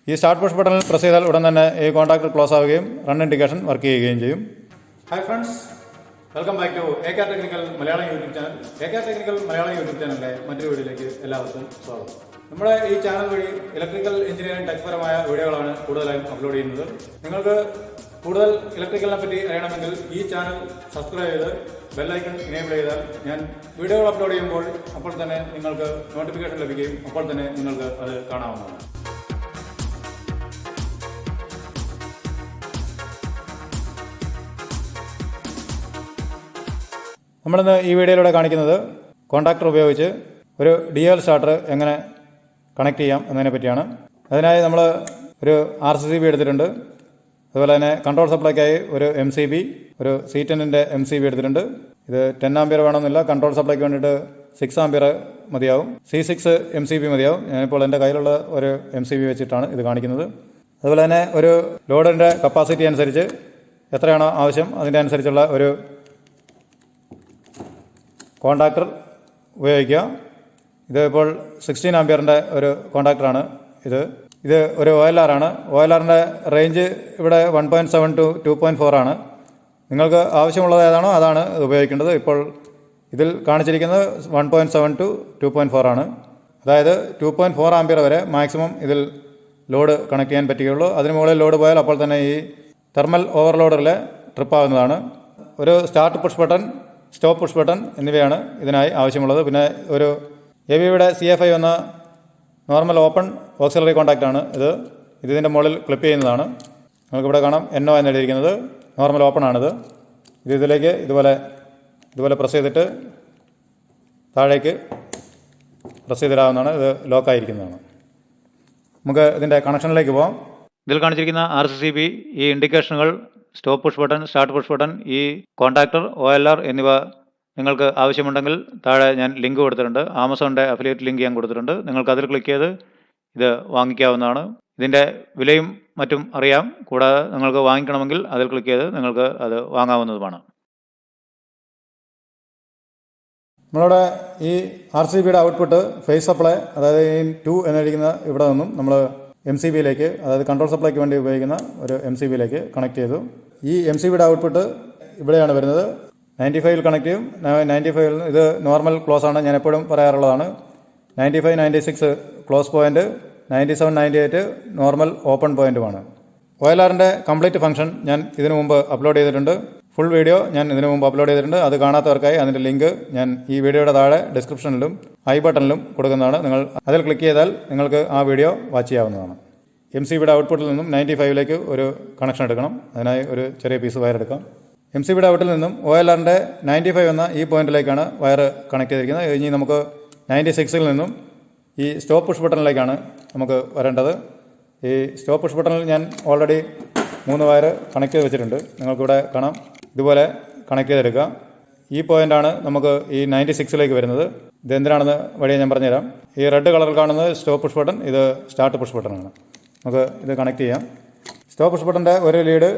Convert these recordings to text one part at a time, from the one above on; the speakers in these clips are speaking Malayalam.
ഈ സ്റ്റാർട്ട് പുഷ് ബട്ടണിൽ പ്രസ് ചെയ്താൽ ഉടൻ തന്നെ ഈ കോൺടാക്ട് ക്ലോസ് ആവുകയും റൺ ഇൻഡിക്കേഷൻ വർക്ക് ചെയ്യുകയും ചെയ്യും. Hi friends, welcome back to AK technical Malayalam YouTube channel. AK technical Malayalam YouTube ചാനലിലെ മറ്റൊരു വീഡിയോയിലേക്ക് എല്ലാവർക്കും സ്വാഗതം. നമ്മുടെ ഈ ചാനൽ വഴി ഇലക്ട്രിക്കൽ എഞ്ചിനീയറിംഗ് ടെക്പരമായ വീഡിയോകളാണ് കൂടുതലായും അപ്ലോഡ് ചെയ്യുന്നത്. നിങ്ങൾക്ക് കൂടുതൽ ഇലക്ട്രിക്കലിനെ പറ്റി അറിയണമെങ്കിൽ ഈ ചാനൽ സബ്സ്ക്രൈബ് ചെയ്ത് ബെല്ലൈക്കൺ എനേബിൾ ചെയ്താൽ ഞാൻ വീഡിയോകൾ അപ്ലോഡ് ചെയ്യുമ്പോൾ അപ്പോൾ തന്നെ നിങ്ങൾക്ക് നോട്ടിഫിക്കേഷൻ ലഭിക്കുകയും അപ്പോൾ തന്നെ നിങ്ങൾക്ക് അത് കാണാവുന്നതാണ്. നമ്മളിന്ന് ഈ വീഡിയോയിലൂടെ കാണിക്കുന്നത് കോൺടാക്ടർ ഉപയോഗിച്ച് ഒരു DL സ്റ്റാർട്ടർ എങ്ങനെ കണക്ട് ചെയ്യാം എന്നതിനെ പറ്റിയാണ്. അതിനായി നമ്മൾ ഒരു RCCB എടുത്തിട്ടുണ്ട്. അതുപോലെ തന്നെ കൺട്രോൾ സപ്ലൈക്കായി ഒരു MCB, ഒരു C10ൻ്റെ MCB എടുത്തിട്ടുണ്ട്. ഇത് 10 ആമ്പിയർ വേണമെന്നില്ല, കൺട്രോൾ സപ്ലൈക്ക് വേണ്ടിയിട്ട് 6 ആമ്പിയർ മതിയാവും. C6 MCB മതിയാവും. ഞാനിപ്പോൾ എൻ്റെ കയ്യിലുള്ള ഒരു MCB വെച്ചിട്ടാണ് ഇത് കാണിക്കുന്നത്. അതുപോലെ തന്നെ ഒരു ലോഡിൻ്റെ കപ്പാസിറ്റി അനുസരിച്ച് എത്രയാണോ ആവശ്യം അതിൻ്റെ അനുസരിച്ചുള്ള ഒരു കോൺടാക്ടർ ഉപയോഗിക്കുക. ഇത് ഇപ്പോൾ 16 ആമ്പിയറിൻ്റെ ഒരു കോൺടാക്ടറാണ്. ഇത് ഒരു OLR ആണ്. OLRൻ്റെ റേഞ്ച് ഇവിടെ 1.7 to 2.4 ആണ്. നിങ്ങൾക്ക് ആവശ്യമുള്ളത് ഏതാണോ അതാണ് ഉപയോഗിക്കേണ്ടത്. ഇപ്പോൾ ഇതിൽ കാണിച്ചിരിക്കുന്നത് 1.7 to 2.4 ആണ്. അതായത് 2.4 ആമ്പിയർ വരെ മാക്സിമം ഇതിൽ ലോഡ് കണക്ട് ചെയ്യാൻ പറ്റുകയുള്ളൂ. അതിന് മുകളിൽ ലോഡ് പോയാൽ അപ്പോൾ തന്നെ ഈ തെർമൽ ഓവർലോഡറിൽ ട്രിപ്പാകുന്നതാണ്. ഒരു start push button, stop push button എന്നിവയാണ് ഇതിനായി ആവശ്യമുള്ളത്. പിന്നെ ഒരു ABBയുടെ CFI എന്ന നോർമൽ ഓപ്പൺ ഓക്സിലറി കോൺടാക്റ്റാണ് ഇതിൻ്റെ മുകളിൽ ക്ലിപ്പ് ചെയ്യുന്നതാണ്. നമുക്കിവിടെ കാണാം NO എന്ന് എഴുതിയിരിക്കുന്നത്. നോർമൽ ഓപ്പൺ ആണിത്. ഇതിലേക്ക് ഇതുപോലെ പ്രസ് ചെയ്തിട്ട് താഴേക്ക് പ്രസ് ചെയ്തിടാവുന്നതാണ്. ഇത് ലോക്കായിരിക്കുന്നതാണ്. നമുക്ക് ഇതിൻ്റെ കണക്ഷനിലേക്ക് പോകാം. ഇതിൽ കാണിച്ചിരിക്കുന്ന RCCB, ഈ ഇൻഡിക്കേഷനുകൾ, stop push button, start push button, ഈ കോൺടാക്ടർ, OLR എന്നിവ നിങ്ങൾക്ക് ആവശ്യമുണ്ടെങ്കിൽ താഴെ ഞാൻ ലിങ്ക് കൊടുത്തിട്ടുണ്ട്. ആമസോണിൻ്റെ അഫിലിയേറ്റ് ലിങ്ക് ഞാൻ കൊടുത്തിട്ടുണ്ട്. നിങ്ങൾക്ക് അതിൽ ക്ലിക്ക് ചെയ്ത് ഇത് വാങ്ങിക്കാവുന്നതാണ്. ഇതിൻ്റെ വിലയും മറ്റും അറിയാം. കൂടാതെ നിങ്ങൾക്ക് വാങ്ങിക്കണമെങ്കിൽ അതിൽ ക്ലിക്ക് ചെയ്ത് നിങ്ങൾക്ക് അത് വാങ്ങാവുന്നതുമാണ്. നമ്മളുടെ ഈ RCBയുടെ ഔട്ട്പുട്ട് ഫേസ് സപ്ലൈ, അതായത് ഈ 2 എന്നിരിക്കുന്ന ഇവിടെ നിന്നും നമ്മൾ MCBയിലേക്ക്, അതായത് കൺട്രോൾ സപ്ലൈക്ക് വേണ്ടി ഉപയോഗിക്കുന്ന ഒരു MCBയിലേക്ക് കണക്ട് ചെയ്തു. ഈ MCBയുടെ ഔട്ട്പുട്ട് ഇവിടെയാണ് വരുന്നത്. 95ൽ കണക്ട് ചെയ്യും. 95ൽ ഇത് നോർമൽ ക്ലോസ് ആണ്, ഞാൻ എപ്പോഴും പറയാറുള്ളതാണ്. 95, 96 ക്ലോസ് പോയിന്റ്, 97, 98 നോർമൽ ഓപ്പൺ പോയിന്റുമാണ്. OLRൻ്റെ കംപ്ലീറ്റ് ഫംഗ്ഷൻ ഞാൻ ഇതിനു മുമ്പ് അപ്ലോഡ് ചെയ്തിട്ടുണ്ട്. ഫുൾ വീഡിയോ ഞാൻ ഇതിനു മുമ്പ് അപ്ലോഡ് ചെയ്തിട്ടുണ്ട്. അത് കാണാത്തവർക്കായി അതിൻ്റെ ലിങ്ക് ഞാൻ ഈ വീഡിയോയുടെ താഴെ ഡിസ്ക്രിപ്ഷനിലും ഐ ബട്ടണിലും കൊടുക്കുന്നതാണ്. നിങ്ങൾ അതിൽ ക്ലിക്ക് ചെയ്താൽ നിങ്ങൾക്ക് ആ വീഡിയോ വാച്ച് ചെയ്യാവുന്നതാണ്. MCBയുടെ ഔട്ട്പുട്ടിൽ നിന്നും 95ലേക്ക് ഒരു കണക്ഷൻ എടുക്കണം. അതിനായി ഒരു ചെറിയ പീസ് വയർ എടുക്കാം. MCBയുടെ ഔട്ടിൽ നിന്നും OLRൻ്റെ 95 എന്ന ഈ പോയിന്റിലേക്കാണ് വയർ കണക്ട് ചെയ്തിരിക്കുന്നത്. ഇനി നമുക്ക് 96ൽ നിന്നും ഈ സ്റ്റോപ്പ് പുഷ് ബട്ടണിലേക്കാണ് നമുക്ക് വരേണ്ടത്. ഈ സ്റ്റോപ്പ് പുഷ് ബട്ടണിൽ ഞാൻ ഓൾറെഡി 3 വയർ കണക്ട് ചെയ്ത് വെച്ചിട്ടുണ്ട്. നിങ്ങൾക്കിവിടെ കാണാം. ഇതുപോലെ കണക്ട് ചെയ്തെടുക്കുക. ഈ പോയിൻ്റാണ് നമുക്ക് ഈ 96ലേക്ക് വരുന്നത്. ഇത് എന്തിനാണെന്ന് വഴിയെ ഞാൻ പറഞ്ഞുതരാം. ഈ റെഡ് കളറിൽ കാണുന്നത് സ്റ്റോപ്പ് പുഷ് ബട്ടൺ, ഇത് സ്റ്റാർട്ട് പുഷ് ബട്ടണാണ്. നമുക്ക് ഇത് കണക്ട് ചെയ്യാം. സ്റ്റോപ്പ് പുഷ് ബട്ടൻ്റെ ഒരു ലീഡ്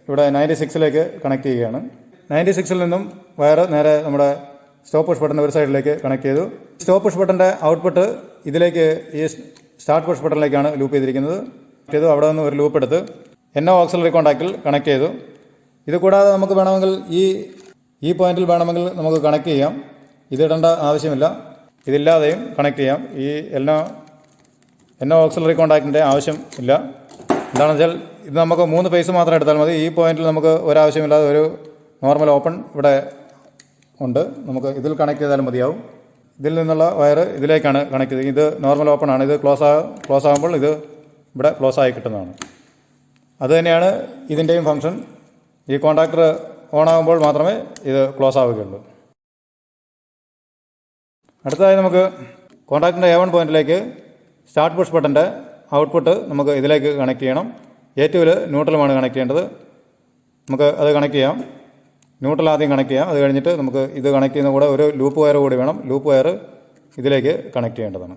ഇവിടെ 96ലേക്ക് കണക്ട് ചെയ്യുകയാണ്. 96ൽ നിന്നും വയർ നേരെ നമ്മുടെ സ്റ്റോപ്പ് പുഷ് ബട്ടൻ്റെ ഒരു സൈഡിലേക്ക് കണക്ട് ചെയ്തു. സ്റ്റോപ്പ് പുഷ് ബട്ടൻ്റെ ഔട്ട്പുട്ട് ഇതിലേക്ക് ഈ സ്റ്റാർട്ട് പുഷ് ബട്ടണിലേക്കാണ് ലൂപ്പ് ചെയ്തിരിക്കുന്നത്. അവിടെ നിന്ന് ഒരു ലൂപ്പ് എടുത്ത് NO ഓക്സിലറി കോൺടാക്റ്റിൽ കണക്ട് ചെയ്തു. ഇത് കൂടാതെ നമുക്ക് വേണമെങ്കിൽ ഈ പോയിന്റിൽ വേണമെങ്കിൽ നമുക്ക് കണക്ട് ചെയ്യാം. ഇതിടേണ്ട ആവശ്യമില്ല. ഇതില്ലാതെയും കണക്ട് ചെയ്യാം. ഈ NO ഓക്സിലറി കോൺടാക്റ്റിൻ്റെ ആവശ്യം ഇല്ല. എന്താണെന്ന് വെച്ചാൽ ഇത് നമുക്ക് 3 ഫേസ് മാത്രം എടുത്താൽ മതി. ഈ പോയിന്റിൽ നമുക്ക് ഒരാവശ്യമില്ലാതെ ഒരു നോർമൽ ഓപ്പൺ ഇവിടെ ഉണ്ട്. നമുക്ക് ഇതിൽ കണക്ട് ചെയ്താലും മതിയാവും. ഇതിൽ നിന്നുള്ള വയർ ഇതിലേക്കാണ് കണക്ട് ചെയ്തത്. ഇത് നോർമൽ ഓപ്പൺ ആണ്. ഇത് ക്ലോസ് ആകുമ്പോൾ ഇത് ഇവിടെ ക്ലോസ് ആയി കിട്ടുന്നതാണ്. അതുതന്നെയാണ് ഇതിൻ്റെയും ഫംഗ്ഷൻ. ഈ കോൺടാക്ടർ ഓൺ ആകുമ്പോൾ മാത്രമേ ഇത് ക്ലോസ് ആവുകയുള്ളൂ. അടുത്തതായി നമുക്ക് കോൺടാക്ടറിൻ്റെ A1 പോയിന്റിലേക്ക് സ്റ്റാർട്ട് പുഷ് ബട്ടൻ്റെ ഔട്ട്പുട്ട് നമുക്ക് ഇതിലേക്ക് കണക്ട് ചെയ്യണം. A2ൽ ന്യൂട്രലുമാണ് കണക്ട് ചെയ്യേണ്ടത്. നമുക്ക് അത് കണക്ട് ചെയ്യാം. ന്യൂട്രൽ ആദ്യം കണക്ട് ചെയ്യാം. അത് കഴിഞ്ഞിട്ട് നമുക്ക് ഇത് കണക്ട് ചെയ്യുന്ന കൂടെ ഒരു ലൂപ്പ് വയർ കൂടി വേണം. ലൂപ്പ് വയർ ഇതിലേക്ക് കണക്ട് ചെയ്യേണ്ടതാണ്.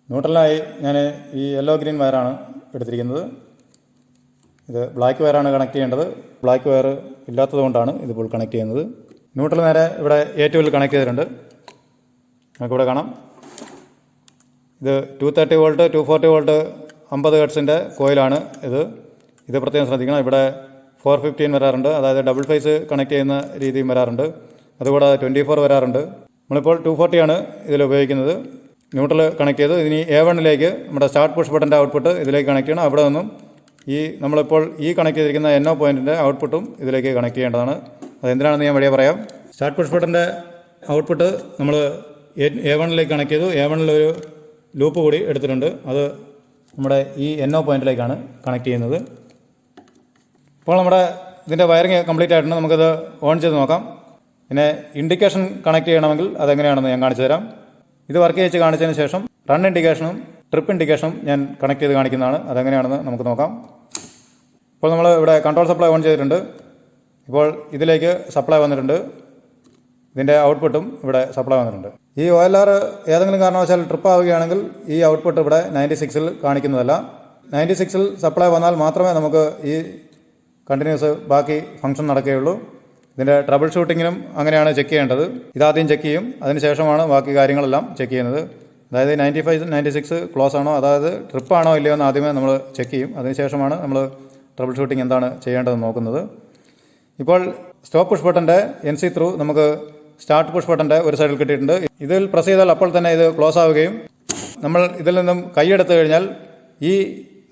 ന്യൂട്രലിനായി ഞാൻ ഈ യെല്ലോ ഗ്രീൻ വയറാണ് എടുത്തിരിക്കുന്നത്. ഇത് ബ്ലാക്ക് വയറാണ് കണക്ട് ചെയ്യേണ്ടത്. ബ്ലാക്ക് വയർ ഇല്ലാത്തതുകൊണ്ടാണ് ഇതിപ്പോൾ കണക്ട് ചെയ്യുന്നത്. ന്യൂട്രൽ നേരെ ഇവിടെ A2ൽ കണക്ട് ചെയ്തിട്ടുണ്ട്. നമുക്കിവിടെ കാണാം. ഇത് 230 വോൾട്ട് 240 വോൾട്ട് 50 ഹെർട്സിൻ്റെ കോയിലാണ് ഇത് പ്രത്യേകം ശ്രദ്ധിക്കണം. ഇവിടെ 415 വരാറുണ്ട്, അതായത് ഡബിൾ ഫേസ് കണക്ട് ചെയ്യുന്ന രീതിയും വരാറുണ്ട്. അതുകൂടാതെ 24 വരാറുണ്ട്. നമ്മളിപ്പോൾ 240 ആണ് ഇതിൽ ഉപയോഗിക്കുന്നത്. ന്യൂട്രൽ കണക്ട് ചെയ്തു. ഇനി A1ലേക്ക് നമ്മുടെ സ്റ്റാർട്ട് പുഷ് ബട്ടൻ്റെ ഔട്ട്പുട്ട് ഇതിലേക്ക് കണക്ട് ചെയ്യണം. അവിടെ നിന്നും നമ്മളിപ്പോൾ കണക്ട് ചെയ്തിരിക്കുന്ന NO പോയിൻറ്റിൻ്റെ ഔട്ട്പുട്ടും ഇതിലേക്ക് കണക്ട് ചെയ്യേണ്ടതാണ്. അതെന്തിനാണെന്ന് ഞാൻ വഴിയെ പറയാം. സ്റ്റാർട്ട് പുഷ് ബട്ടൻ്റെ ഔട്ട്പുട്ട് നമ്മൾ A1ലേക്ക് കണക്ട് ചെയ്തു. A1ൽ ഒരു ലൂപ്പ് കൂടി എടുത്തിട്ടുണ്ട്. അത് നമ്മുടെ NO പോയിൻറ്റിലേക്കാണ് കണക്ട് ചെയ്യുന്നത്. ഇപ്പോൾ നമ്മുടെ ഇതിൻ്റെ വയറിങ് കംപ്ലീറ്റ് ആയിട്ടുണ്ട്. നമുക്കത് ഓൺ ചെയ്ത് നോക്കാം. പിന്നെ ഇൻഡിക്കേഷൻ കണക്ട് ചെയ്യണമെങ്കിൽ അതെങ്ങനെയാണെന്ന് ഞാൻ കാണിച്ചു തരാം. ഇത് വർക്ക് ചെയ്ത് കാണിച്ചതിന് ശേഷം റൺ ഇൻഡിക്കേഷനും ട്രിപ്പ് ഇൻഡിക്കേഷനും ഞാൻ കണക്ട് ചെയ്ത് കാണിക്കുന്നതാണ്. അതെങ്ങനെയാണെന്ന് നമുക്ക് നോക്കാം. ഇപ്പോൾ നമ്മൾ ഇവിടെ കൺട്രോൾ സപ്ലൈ ഓൺ ചെയ്തിട്ടുണ്ട്. ഇപ്പോൾ ഇതിലേക്ക് സപ്ലൈ വന്നിട്ടുണ്ട്. ഇതിൻ്റെ ഔട്ട്പുട്ടും ഇവിടെ സപ്ലൈ വന്നിട്ടുണ്ട്. ഈ OLR ഏതെങ്കിലും കാരണവശാൽ ട്രിപ്പ് ആവുകയാണെങ്കിൽ ഈ ഔട്ട്പുട്ട് ഇവിടെ 96ൽ കാണിക്കുന്നതല്ല. 96ൽ സപ്ലൈ വന്നാൽ മാത്രമേ നമുക്ക് ഈ കണ്ടിന്യൂസ് ബാക്കി ഫംഗ്ഷൻ നടക്കുകയുള്ളൂ. ഇതിൻ്റെ ട്രബിൾ ഷൂട്ടിങ്ങിനും അങ്ങനെയാണ് ചെക്ക് ചെയ്യേണ്ടത്. ഇതാദ്യം ചെക്ക് ചെയ്യും, അതിനുശേഷമാണ് ബാക്കി കാര്യങ്ങളെല്ലാം ചെക്ക് ചെയ്യുന്നത്. അതായത് 95, 96 ക്ലോസ് ആണോ, അതായത് ട്രിപ്പാണോ ഇല്ലയോ എന്ന് ആദ്യമേ നമ്മൾ ചെക്ക് ചെയ്യും. അതിനുശേഷമാണ് നമ്മൾ ട്രബിൾ ഷൂട്ടിംഗ് എന്താണ് ചെയ്യേണ്ടതെന്ന് നോക്കുന്നത്. ഇപ്പോൾ സ്റ്റോപ്പ് പുഷ് ബട്ടൻ്റെ NC ത്രൂ നമുക്ക് സ്റ്റാർട്ട് പുഷ് ബട്ടൻ്റെ ഒരു സൈഡിൽ കിട്ടിയിട്ടുണ്ട്. ഇതിൽ പ്രസ് ചെയ്താൽ അപ്പോൾ തന്നെ ഇത് ക്ലോസ് ആവുകയും നമ്മൾ ഇതിൽ നിന്നും കൈയെടുത്തു കഴിഞ്ഞാൽ ഈ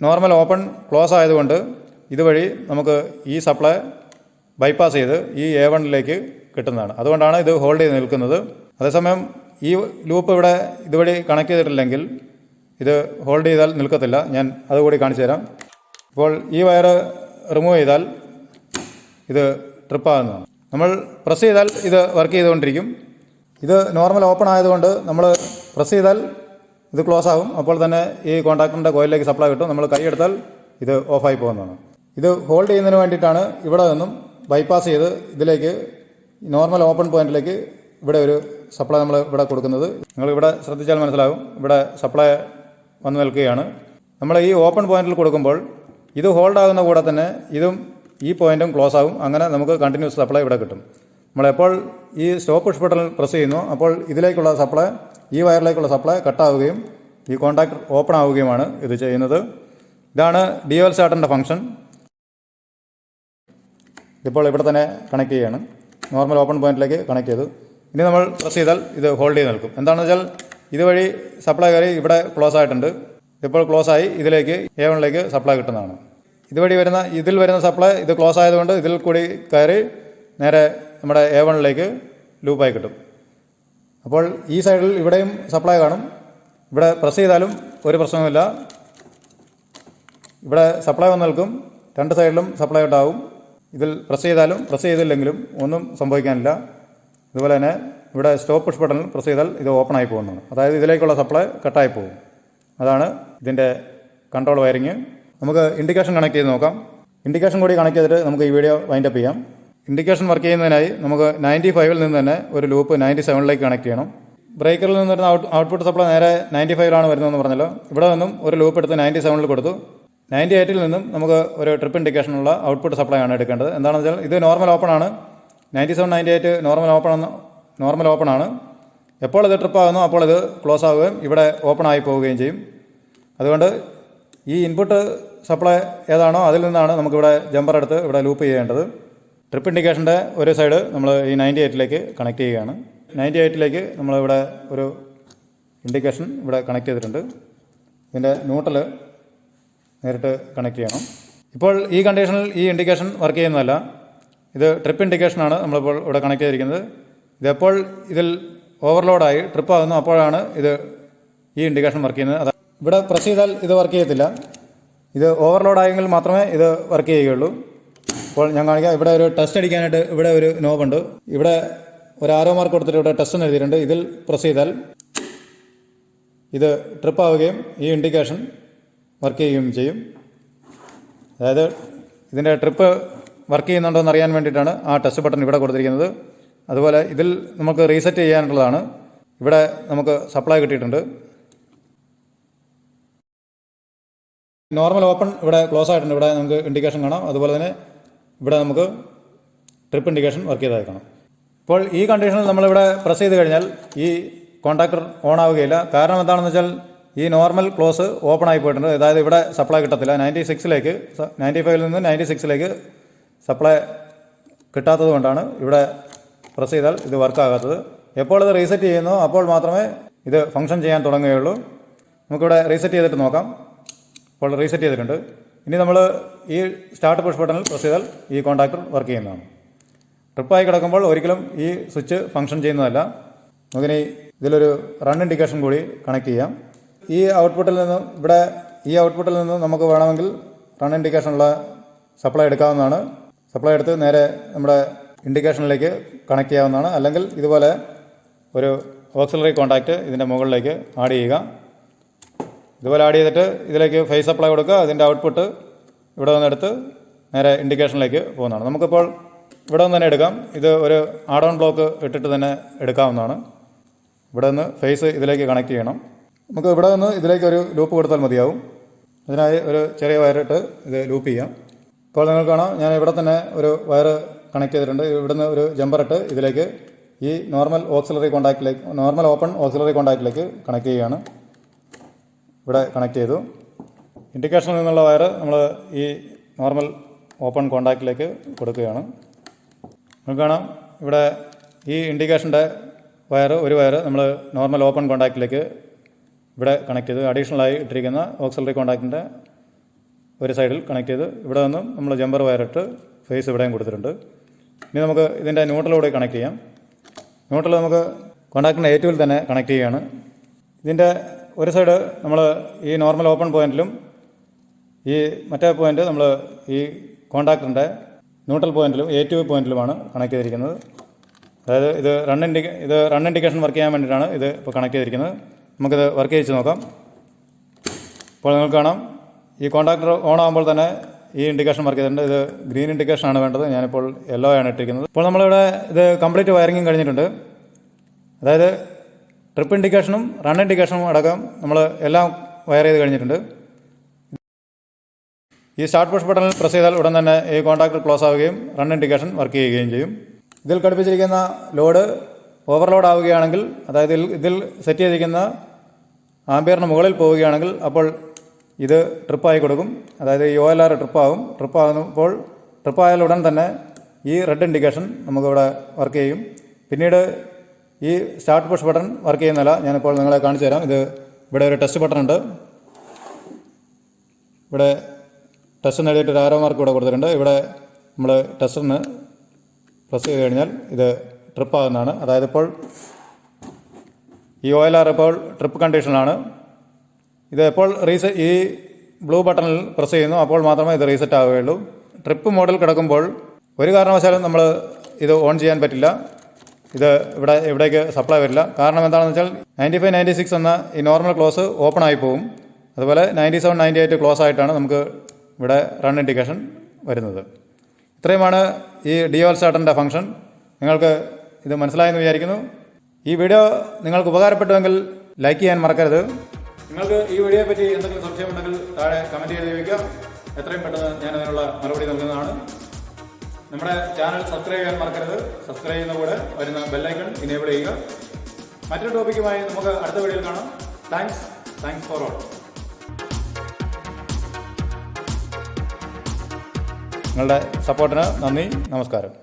നോർമൽ ഓപ്പൺ ക്ലോസ് ആയതുകൊണ്ട് ഇതുവഴി നമുക്ക് ഈ സപ്ലൈ ബൈപ്പാസ് ചെയ്ത് ഈ A1ലേക്ക് കിട്ടുന്നതാണ്. അതുകൊണ്ടാണ് ഇത് ഹോൾഡ് ചെയ്ത് നിൽക്കുന്നത്. അതേസമയം ഈ ലൂപ്പ് ഇവിടെ ഇതുവഴി കണക്ട് ചെയ്തിട്ടില്ലെങ്കിൽ ഇത് ഹോൾഡ് ചെയ്താൽ നിൽക്കത്തില്ല. ഞാൻ അതുകൂടി കാണിച്ചു തരാം. ഇപ്പോൾ ഈ വയർ റിമൂവ് ചെയ്താൽ ഇത് ട്രിപ്പാകുന്നതാണ്. നമ്മൾ പ്രസ് ചെയ്താൽ ഇത് വർക്ക് ചെയ്തുകൊണ്ടിരിക്കും. ഇത് നോർമൽ ഓപ്പൺ ആയതുകൊണ്ട് നമ്മൾ പ്രസ് ചെയ്താൽ ഇത് ക്ലോസ് ആകും. അപ്പോൾ തന്നെ ഈ കോൺടാക്ടറിൻ്റെ കോയിലിലേക്ക് സപ്ലൈ കിട്ടും. നമ്മൾ കൈയെടുത്താൽ ഇത് ഓഫായി പോകുന്നതാണ്. ഇത് ഹോൾഡ് ചെയ്യുന്നതിന് വേണ്ടിയിട്ടാണ് ഇവിടെ നിന്നും ബൈപ്പാസ് ചെയ്ത് ഇതിലേക്ക് നോർമൽ ഓപ്പൺ പോയിന്റിലേക്ക് ഇവിടെ ഒരു സപ്ലൈ നമ്മൾ ഇവിടെ കൊടുക്കുന്നത്. നിങ്ങളിവിടെ ശ്രദ്ധിച്ചാൽ മനസ്സിലാകും. ഇവിടെ സപ്ലൈ വന്നു നിൽക്കുകയാണ്. നമ്മൾ ഈ ഓപ്പൺ പോയിന്റിൽ കൊടുക്കുമ്പോൾ ഇത് ഹോൾഡ് ആകുന്ന കൂടെ തന്നെ ഇതും ഈ പോയിന്റും ക്ലോസ് ആകും. അങ്ങനെ നമുക്ക് കണ്ടിന്യൂസ് സപ്ലൈ ഇവിടെ കിട്ടും. നമ്മളെപ്പോൾ ഈ സ്റ്റോപ്പ് പുഷ് ബട്ടൺ പ്രസ് ചെയ്യുന്നു അപ്പോൾ ഇതിലേക്കുള്ള സപ്ലൈ, ഈ വയറിലേക്കുള്ള സപ്ലൈ കട്ടാവുകയും ഈ കോൺടാക്ടർ ഓപ്പൺ ആവുകയുമാണ് ഇത് ചെയ്യുന്നത്. ഇതാണ് DOL സ്റ്റാർട്ടറിൻ്റെ ഫംഗ്ഷൻ. ഇപ്പോൾ ഇവിടെ തന്നെ കണക്ട് ചെയ്യുകയാണ്. നോർമൽ ഓപ്പൺ പോയിന്റിലേക്ക് കണക്ട് ചെയ്തു. ഇനി നമ്മൾ പ്രസ് ചെയ്താൽ ഇത് ഹോൾഡ് ചെയ്ത് നിൽക്കും. എന്താണെന്ന് വെച്ചാൽ ഇതുവഴി സപ്ലൈ കയറി ഇവിടെ ക്ലോസ് ആയിട്ടുണ്ട്. ഇപ്പോൾ ക്ലോസ് ആയി ഇതിലേക്ക് A1ലേക്ക് സപ്ലൈ കിട്ടുന്നതാണ്. ഇതിൽ വരുന്ന സപ്ലൈ ഇത് ക്ലോസ് ആയതുകൊണ്ട് ഇതിൽ കൂടി കയറി നേരെ നമ്മുടെ A1ലേക്ക് ലൂപ്പായി കിട്ടും. അപ്പോൾ ഈ സൈഡിൽ ഇവിടെയും സപ്ലൈ കാണും. ഇവിടെ പ്രസ് ചെയ്താലും ഒരു പ്രശ്നവുമില്ല. ഇവിടെ സപ്ലൈ വന്ന് നിൽക്കും. രണ്ട് സൈഡിലും സപ്ലൈ ഉണ്ടാവും. ഇതിൽ പ്രസ് ചെയ്താലും പ്രസ് ചെയ്തില്ലെങ്കിലും ഒന്നും സംഭവിക്കാനില്ല. അതുപോലെ തന്നെ ഇവിടെ സ്റ്റോപ്പ് പുഷ് ബട്ടണിൽ പ്രസ് ചെയ്താൽ ഇത് ഓപ്പൺ ആയി പോകുന്നതാണ്. അതായത് ഇതിലേക്കുള്ള സപ്ലൈ കട്ടായി പോകും. അതാണ് ഇതിൻ്റെ കൺട്രോൾ വയറിങ്. നമുക്ക് ഇൻഡിക്കേഷൻ കണക്ട് ചെയ്ത് നോക്കാം. ഇൻഡിക്കേഷൻ കൂടി കണക്ട് ചെയ്തിട്ട് നമുക്ക് ഈ വീഡിയോ വൈൻഡപ്പ് ചെയ്യാം. ഇൻഡിക്കേഷൻ വർക്ക് ചെയ്യുന്നതിനായി നമുക്ക് 95ൽ നിന്ന് തന്നെ ഒരു ലൂപ്പ് 97ലേക്ക് കണക്ട് ചെയ്യണം. ബ്രേക്കറിൽ നിന്ന് വരുന്ന ഔട്ട്പുട്ട് സപ്ലൈ നേരെ 95ലാണ് വരുന്നതെന്ന് പറഞ്ഞല്ലോ. ഇവിടെ നിന്നും ഒരു ലൂപ്പ് എടുത്ത് 97ൽ കൊടുത്തു. 98ൽ നിന്നും നമുക്ക് ഒരു ട്രിപ്പ് ഇൻഡിക്കേഷനുള്ള ഔട്ട്പുട്ട് സപ്ലൈ ആണ് എടുക്കേണ്ടത്. എന്താണെന്ന് വെച്ചാൽ ഇത് നോർമൽ ഓപ്പൺ ആണ്. 97, 98 നോർമൽ ഓപ്പൺ ആണ്. എപ്പോൾ ഇത് ട്രിപ്പ് ആകുന്നു അപ്പോൾ ഇത് ക്ലോസ് ആവുകയും ഇവിടെ ഓപ്പൺ ആയി പോവുകയും ചെയ്യും. അതുകൊണ്ട് ഈ ഇൻപുട്ട് സപ്ലൈ ഏതാണോ അതിൽ നിന്നാണ് നമുക്കിവിടെ ജമ്പർ എടുത്ത് ഇവിടെ ലൂപ്പ് ചെയ്യേണ്ടത്. ട്രിപ്പ് ഇൻഡിക്കേഷൻ്റെ ഒരു സൈഡ് നമ്മൾ ഈ 98ലേക്ക് കണക്ട് ചെയ്യുകയാണ്. 98ലേക്ക് നമ്മളിവിടെ ഒരു ഇൻഡിക്കേഷൻ ഇവിടെ കണക്ട് ചെയ്തിട്ടുണ്ട്. ഇതിൻ്റെ ന്യൂട്രൽ നേരിട്ട് കണക്ട് ചെയ്യണം. ഇപ്പോൾ ഈ കണ്ടീഷനിൽ ഈ ഇൻഡിക്കേഷൻ വർക്ക് ചെയ്യുന്നതല്ല. ഇത് ട്രിപ്പ് ഇൻഡിക്കേഷനാണ് നമ്മളിപ്പോൾ ഇവിടെ കണക്ട് ചെയ്തിരിക്കുന്നത്. ഇതെപ്പോൾ ഇതിൽ ഓവർലോഡായി ട്രിപ്പ് ആകുന്നു അപ്പോഴാണ് ഇത് ഈ ഇൻഡിക്കേഷൻ വർക്ക് ചെയ്യുന്നത്. ഇവിടെ പ്രസ് ചെയ്താൽ ഇത് വർക്ക് ചെയ്യത്തില്ല. ഇത് ഓവർലോഡായെങ്കിൽ മാത്രമേ ഇത് വർക്ക് ചെയ്യുകയുള്ളൂ. ഇപ്പോൾ ഞാൻ കാണിക്കാം. ഇവിടെ ഒരു ടെസ്റ്റ് അടിക്കാനായിട്ട് ഇവിടെ ഒരു നോബുണ്ട്. ഇവിടെ ഒരു ആരോ മാർക്ക് കൊടുത്തിട്ട് ഇവിടെ ടെസ്റ്റ് എന്ന് എഴുതിയിട്ടുണ്ട്. ഇതിൽ പ്രസ് ചെയ്താൽ ഇത് ട്രിപ്പ് ആവുകയും ഈ ഇൻഡിക്കേഷൻ വർക്ക് ചെയ്യുകയും ചെയ്യും. അതായത് ഇതിൻ്റെ ട്രിപ്പ് വർക്ക് ചെയ്യുന്നുണ്ടോ എന്ന് അറിയാൻ വേണ്ടിയിട്ടാണ് ആ ടെസ്റ്റ് ബട്ടൺ ഇവിടെ കൊടുത്തിരിക്കുന്നത്. അതുപോലെ ഇതിൽ നമുക്ക് റീസെറ്റ് ചെയ്യാനുള്ളതാണ്. ഇവിടെ നമുക്ക് സപ്ലൈ കിട്ടിയിട്ടുണ്ട്. നോർമൽ ഓപ്പൺ ഇവിടെ ക്ലോസ് ആയിട്ടുണ്ട്. ഇവിടെ നമുക്ക് ഇൻഡിക്കേഷൻ കാണാം. അതുപോലെ തന്നെ ഇവിടെ നമുക്ക് ട്രിപ്പ് ഇൻഡിക്കേഷൻ വർക്ക് ചെയ്തായി കാണാം. ഇപ്പോൾ ഈ കണ്ടീഷനിൽ നമ്മളിവിടെ പ്രസ് ചെയ്ത് കഴിഞ്ഞാൽ ഈ കോൺടാക്ടർ ഓൺ ആവുകയില്ല. കാരണം എന്താണെന്ന് വെച്ചാൽ ഈ നോർമൽ ക്ലോസ് ഓപ്പൺ ആയി പോയിട്ടുണ്ട്. അതായത് ഇവിടെ സപ്ലൈ കിട്ടത്തില്ല. 95-ൽ നിന്ന് 96-ലേക്ക് സപ്ലൈ കിട്ടാത്തത് കൊണ്ടാണ് ഇവിടെ പ്രസ് ചെയ്താൽ ഇത് വർക്കാകാത്തത്. എപ്പോൾ ഇത് റീസെറ്റ് ചെയ്യുന്നോ അപ്പോൾ മാത്രമേ ഇത് ഫംഗ്ഷൻ ചെയ്യാൻ തുടങ്ങുകയുള്ളൂ. നമുക്കിവിടെ റീസെറ്റ് ചെയ്തിട്ട് നോക്കാം. ഇപ്പോൾ റീസെറ്റ് ചെയ്തിട്ടുണ്ട്. ഇനി നമ്മൾ ഈ സ്റ്റാർട്ട് പുഷ് ബട്ടണിൽ പ്രസ് ചെയ്താൽ ഈ കോൺടാക്ടർ വർക്ക് ചെയ്യുന്നതാണ്. ട്രിപ്പായി കിടക്കുമ്പോൾ ഒരിക്കലും ഈ സ്വിച്ച് ഫംഗ്ഷൻ ചെയ്യുന്നതല്ല. നമുക്കിനി ഇതിലൊരു റൺ ഇൻഡിക്കേഷൻ കൂടി കണക്ട് ചെയ്യാം. ഈ ഔട്ട്പുട്ടിൽ നിന്ന് നമുക്ക് വേണമെങ്കിൽ റൺ ഇൻഡിക്കേഷനുള്ള സപ്ലൈ എടുക്കാവുന്നതാണ്. സപ്ലൈ എടുത്ത് നേരെ നമ്മുടെ ഇൻഡിക്കേഷനിലേക്ക് കണക്ട് ചെയ്യാവുന്നതാണ്. അല്ലെങ്കിൽ ഇതുപോലെ ഒരു ഓക്സിലറി കോൺടാക്റ്റ് ഇതിൻ്റെ മുകളിലേക്ക് ആഡ് ചെയ്യുക. ഇതുപോലെ ആഡ് ചെയ്തിട്ട് ഇതിലേക്ക് ഫേസ് സപ്ലൈ കൊടുക്കുക. അതിൻ്റെ ഔട്ട്പുട്ട് ഇവിടെ നിന്ന് എടുത്ത് നേരെ ഇൻഡിക്കേഷനിലേക്ക് പോകുന്നതാണ്. നമുക്കിപ്പോൾ ഇവിടെ നിന്ന് തന്നെ എടുക്കാം. ഇത് ഒരു ആഡ് ഓൺ ബ്ലോക്ക് ഇട്ടിട്ട് തന്നെ എടുക്കാവുന്നതാണ്. ഇവിടെ നിന്ന് ഫേസ് ഇതിലേക്ക് കണക്ട് ചെയ്യണം. നമുക്ക് ഇവിടെ നിന്ന് ഇതിലേക്ക് ഒരു ലൂപ്പ് കൊടുത്താൽ മതിയാവും. അതിനായി ഒരു ചെറിയ വയറിട്ട് ഇത് ലൂപ്പ് ചെയ്യാം. ഇപ്പോൾ നിങ്ങൾക്ക് കാണാം, ഞാൻ ഇവിടെ തന്നെ ഒരു വയർ കണക്ട് ചെയ്തിട്ടുണ്ട്. ഇവിടുന്ന് ഒരു ജമ്പറിട്ട് ഇതിലേക്ക് ഈ നോർമൽ ഓപ്പൺ ഓക്സിലറി കോൺടാക്റ്റിലേക്ക് കണക്ട് ചെയ്യുകയാണ്. ഇവിടെ കണക്ട് ചെയ്തു. ഇൻഡിക്കേഷനിൽ നിന്നുള്ള വയർ നമ്മൾ ഈ നോർമൽ ഓപ്പൺ കോൺടാക്റ്റിലേക്ക് കൊടുക്കുകയാണ്. നമുക്ക് കാണാം, ഇവിടെ ഈ ഇൻഡിക്കേഷൻ്റെ ഒരു വയർ നമ്മൾ നോർമൽ ഓപ്പൺ കോൺടാക്റ്റിലേക്ക് ഇവിടെ കണക്ട് ചെയ്ത് അഡീഷണലായി ഇട്ടിരിക്കുന്ന ഓക്സിലറി കോൺടാക്റ്റിൻ്റെ ഒരു സൈഡിൽ കണക്ട് ചെയ്ത് ഇവിടെ നിന്നും നമ്മൾ ജമ്പർ വയറിട്ട് ഫേസ് ഇവിടെയും കൊടുത്തിട്ടുണ്ട്. ഇനി നമുക്ക് ഇതിൻ്റെ ന്യൂട്രലോടെ കണക്ട് ചെയ്യാം. ന്യൂട്രൽ നമുക്ക് കോൺടാക്റ്റിൻ്റെ A2-ൽ തന്നെ കണക്ട് ചെയ്യുകയാണ്. ഇതിൻ്റെ ഒരു സൈഡ് നമ്മൾ ഈ നോർമൽ ഓപ്പൺ പോയിന്റിലും ഈ മറ്റേ പോയിന്റ് നമ്മൾ ഈ കോൺടാക്ടറിൻ്റെ ന്യൂട്രൽ പോയിന്റിലും A2 പോയിന്റിലുമാണ് കണക്ട് ചെയ്തിരിക്കുന്നത്. അതായത് ഇത് റൺ ഇൻഡിക്കേഷൻ വർക്ക് ചെയ്യാൻ വേണ്ടിയിട്ടാണ് ഇത് ഇപ്പോൾ കണക്ട് ചെയ്തിരിക്കുന്നത്. നമുക്കിത് വർക്ക് ചെയ്യിച്ച് നോക്കാം. ഇപ്പോൾ നിങ്ങൾക്ക് കാണാം, ഈ കോൺടാക്ടർ ഓൺ ആകുമ്പോൾ തന്നെ ഈ ഇൻഡിക്കേഷൻ വർക്ക് ചെയ്തിട്ടുണ്ട്. ഇത് ഗ്രീൻ ഇൻഡിക്കേഷനാണ് വേണ്ടത്. ഞാനിപ്പോൾ യെല്ലോ ആണ് ഇട്ടിരിക്കുന്നത്. ഇപ്പോൾ നമ്മളിവിടെ ഇത് കംപ്ലീറ്റ് വയറിങ്ങും കഴിഞ്ഞിട്ടുണ്ട്. അതായത് ട്രിപ്പ് ഇൻഡിക്കേഷനും റൺ ഇൻഡിക്കേഷനും അടക്കം നമ്മൾ എല്ലാം വയർ ചെയ്ത് കഴിഞ്ഞിട്ടുണ്ട്. ഈ സ്റ്റാർട്ട് പുഷ് ബട്ടണിൽ പ്രസ് ചെയ്താൽ ഉടൻ തന്നെ ഈ കോൺടാക്ടർ ക്ലോസ് ആവുകയും റൺ ഇൻഡിക്കേഷൻ വർക്ക് ചെയ്യുകയും ചെയ്യും. ഇതിൽ ഘടിപ്പിച്ചിരിക്കുന്ന ലോഡ് ഓവർലോഡ് ആവുകയാണെങ്കിൽ, അതായത് ഇതിൽ സെറ്റ് ചെയ്തിരിക്കുന്ന ആംബിയറിന് മുകളിൽ പോവുകയാണെങ്കിൽ അപ്പോൾ ഇത് ട്രിപ്പായി കൊടുക്കും. അതായത് ഈ OLR ട്രിപ്പാകുമ്പോൾ ട്രിപ്പായാൽ ഉടൻ തന്നെ ഈ റെഡ് ഇൻഡിക്കേഷൻ നമുക്കിവിടെ വർക്ക് ചെയ്യും. പിന്നീട് ഈ സ്റ്റാർട്ട് പുഷ് ബട്ടൺ വർക്ക് ചെയ്യുന്നില്ല. ഞാനിപ്പോൾ നിങ്ങളെ കാണിച്ചു തരാം. ഇവിടെ ഒരു ടെസ്റ്റ് ബട്ടൺ ഉണ്ട്. ഇവിടെ ടെസ്റ്റ് നേടിയിട്ട് ഒരു ആരോ മാർക്ക് ഇവിടെ കൊടുത്തിട്ടുണ്ട്. ഇവിടെ നമ്മൾ ടെസ്റ്ററിന് പ്രസ് ചെയ്ത് കഴിഞ്ഞാൽ ഇത് ട്രിപ്പാകുന്നതാണ്. അതായത് ഇപ്പോൾ ഈ OLR ഇപ്പോൾ ട്രിപ്പ് കണ്ടീഷനിലാണ്. ഇത് എപ്പോൾ ഈ ബ്ലൂ ബട്ടണിൽ പ്രസ് ചെയ്യുന്നു അപ്പോൾ മാത്രമേ ഇത് റീസെറ്റ് ആവുകയുള്ളൂ. ട്രിപ്പ് മോഡിൽ കിടക്കുമ്പോൾ ഒരു കാരണവശാലും നമ്മൾ ഇത് ഓൺ ചെയ്യാൻ പറ്റില്ല. ഇത് ഇവിടേക്ക് സപ്ലൈ വരില്ല. കാരണം എന്താണെന്ന് വെച്ചാൽ 95-96 എന്ന ഈ നോർമൽ ക്ലോസ് ഓപ്പൺ ആയി പോകും. അതുപോലെ 97-98 ക്ലോസ് ആയിട്ടാണ് നമുക്ക് ഇവിടെ റൺ ഇൻഡിക്കേഷൻ വരുന്നത്. ഇത്രയുമാണ് ഈ DOL സ്റ്റാർട്ടറിൻ്റെ ഫംഗ്ഷൻ. നിങ്ങൾക്ക് ഇത് മനസ്സിലായെന്ന് വിചാരിക്കുന്നു. ഈ വീഡിയോ നിങ്ങൾക്ക് ഉപകാരപ്പെട്ടുവെങ്കിൽ ലൈക്ക് ചെയ്യാൻ മറക്കരുത്. നിങ്ങൾക്ക് ഈ വീഡിയോയെ പറ്റി എന്തെങ്കിലും സംശയമുണ്ടെങ്കിൽ താഴെ കമൻറ്റ് ചെയ്ത് ചോദിക്കാം. എത്രയും പെട്ടെന്ന് ഞാൻ അതിനുള്ള മറുപടി നൽകുന്നതാണ്. നമ്മുടെ ചാനൽ സബ്സ്ക്രൈബ് ചെയ്യാൻ മറക്കരുത്. സബ്സ്ക്രൈബ് ചെയ്യുന്ന കൂടെ വരുന്ന ബെല്ലൈക്കൺ ഇനേബിൾ ചെയ്യുക. മറ്റൊരു ടോപ്പിക്കുമായി നമുക്ക് അടുത്ത വീഡിയോയിൽ കാണാം. Thanks for all. നിങ്ങളുടെ സപ്പോർട്ടിന് നന്ദി. നമസ്കാരം.